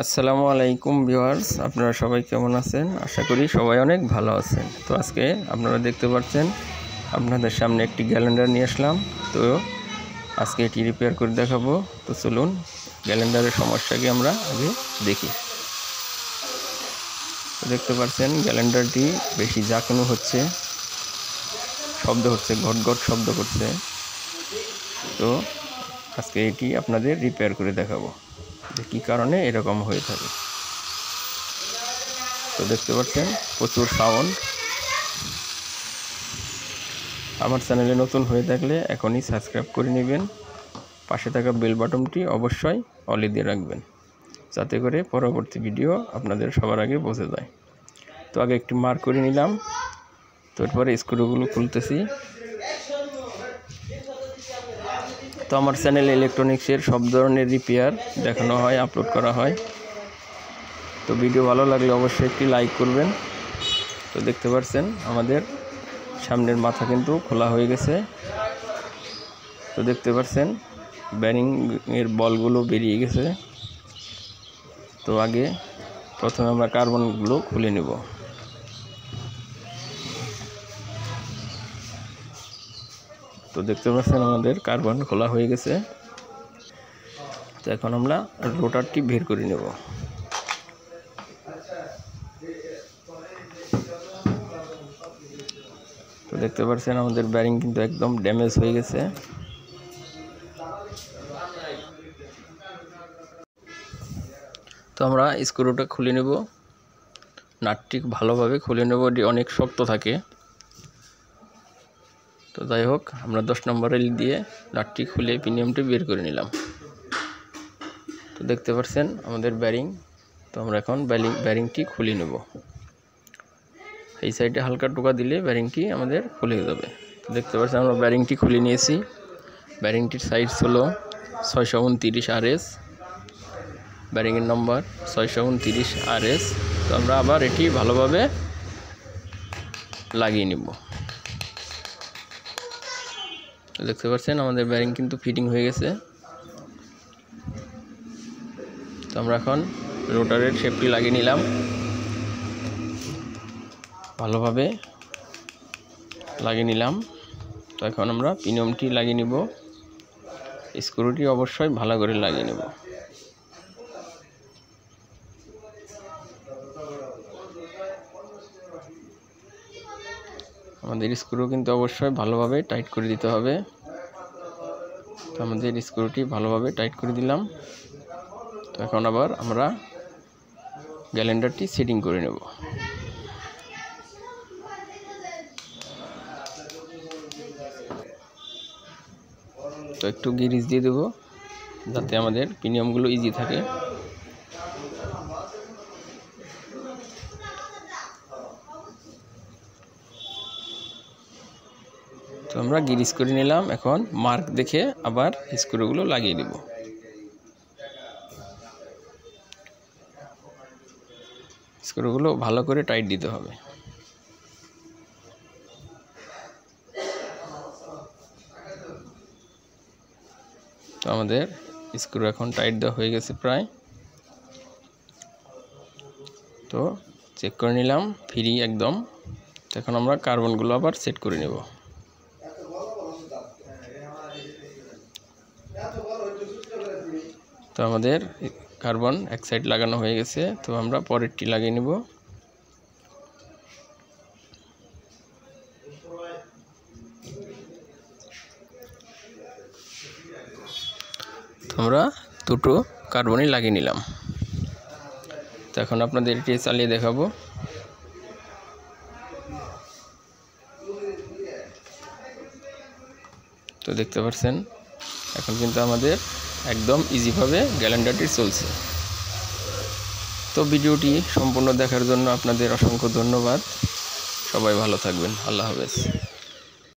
আসসালামুআলাইকুম viewers, আপনারা সবাই কেমন আছেন? আশা করি সবাই অনেক ভালো আছেন। তো আজকে আপনারা দেখতে পাচ্ছেন আপনাদের সামনে একটি গ্যালেন্ডার নিয়ে আসলাম। তো আজকে এটি রিপেয়ার করে দেখাবো। তো চলুন গ্যালেন্ডারের সমস্যাকে আমরা আগে দেখি। তো দেখতে পাচ্ছেন গ্যালেন্ডারটি বেশি ঝাঁকানো হচ্ছে, শব্দ হচ্ছে, ঘট ঘট শব্দ করছে। তো আজকে এটি আপনাদের রিপেয়ার করে দেখাবো যে কী কারণে এরকম হয়ে থাকে। তো দেখতে পাচ্ছেন প্রচুর সাউন্ড। আমার চ্যানেলে নতুন হয়ে থাকলে এখনই সাবস্ক্রাইব করে নেবেন, পাশে থাকা বেল বাটনটি অবশ্যই অলে দিয়ে রাখবেন, যাতে করে পরবর্তী ভিডিও আপনাদের সবার আগে পৌঁছে যায়। তো আগে একটি মার্ক করে নিলাম, তারপরে স্ক্রুগুলো খুলতেছি। তো আমার চ্যানেলে ইলেকট্রনিক্সের সব ধরনের রিপেয়ার দেখানো হয়, আপলোড করা হয়। তো ভিডিও ভালো লাগলে অবশ্যই একটি লাইক করবেন। তো দেখতে পাচ্ছেন আমাদের সামনের মাথা কিন্তু খোলা হয়ে গেছে। তো দেখতে পাচ্ছেন বেয়ারিংয়ের বলগুলো বেরিয়ে গেছে। তো আগে প্রথমে আমরা কার্বনগুলো খুলে নেব। তো দেখতে পাচ্ছেন আমাদের কার্বন খোলা হয়ে গেছে। তো এখন আমরা রোটারটি বের করে নেব। তো দেখতে পাচ্ছেন আমাদের বেয়ারিং কিন্তু একদম ড্যামেজ হয়ে গেছে। তো আমরা স্ক্রুটা খুলে নেব, নাটটি ভালোভাবে খুলে নেব, এটি অনেক শক্ত থাকে। তো যাই হোক, আমরা 10 নম্বর রেল দিয়ে নাটটি খুলে পিনিয়মটি বের করে নিলাম। তো দেখতে পাচ্ছেন আমাদের বেয়ারিং। তো আমরা এখন বেয়ারিংটি খুলে নেব। এই সাইডে হালকা টোকা দিলে বেয়ারিংটি আমাদের খুলে যাবে। তো দেখতে পাচ্ছেন আমরা বেয়ারিংটি খুলে নিয়েছি। বেয়ারিংটির সাইজ হলো 629 RS, বেয়ারিংয়ের নম্বর 629 RS। তো আমরা আবার এটি ভালোভাবে লাগিয়ে নেব। দেখতে পাচ্ছেন আমাদের বেয়ারিং কিন্তু ফিটিং হয়ে গেছে। তো আমরা এখন রোটারের শেপটি লাগিয়ে নিলাম, ভালোভাবে লাগিয়ে নিলাম। তো এখন আমরা পিনিয়মটি লাগিয়ে নেব, স্ক্রুটি অবশ্যই ভালো করে লাগিয়ে নেব। আমাদের স্ক্রু কিন্তু অবশ্যই ভালোভাবে টাইট করে দিতে হবে। তো আমাদের স্ক্রুটি ভালোভাবে টাইট করে দিলাম। তো এখন আবার আমরা গ্যালেন্ডারটি সেটিং করে নেব। তো একটু গিরিজ দিয়ে দেব, যাতে আমাদের পিনিয়মগুলো ইজি থাকে। তো আমরা গিরিজ করে নিলাম। এখন মার্ক দেখে আবার স্ক্রুগুলো লাগিয়ে দেব। স্ক্রুগুলো ভালো করে টাইট দিতে হবে। তো আমাদের স্ক্রু এখন টাইট দেওয়া হয়ে গেছে প্রায়। তো চেক করে নিলাম, ফ্রি একদম। এখন আমরা কার্বনগুলো আবার সেট করে নেব। তো আমাদের কার্বন এক সাইড লাগানো হয়ে গেছে। তো আমরা পরেরটি লাগিয়ে নেব। তো আমরা দুটো কার্বনই লাগিয়ে নিলাম। তো এখন আপনাদের এটি চালিয়ে দেখাবো। তো দেখতে পাচ্ছেন এখন কিন্তু আমাদের একদম ইজিভাবে গ্যালেন্ডারটি চলছে। তো ভিডিওটি সম্পূর্ণ দেখার জন্য আপনাদের অসংখ্য ধন্যবাদ। সবাই ভালো থাকবেন। আল্লাহ হাফেজ।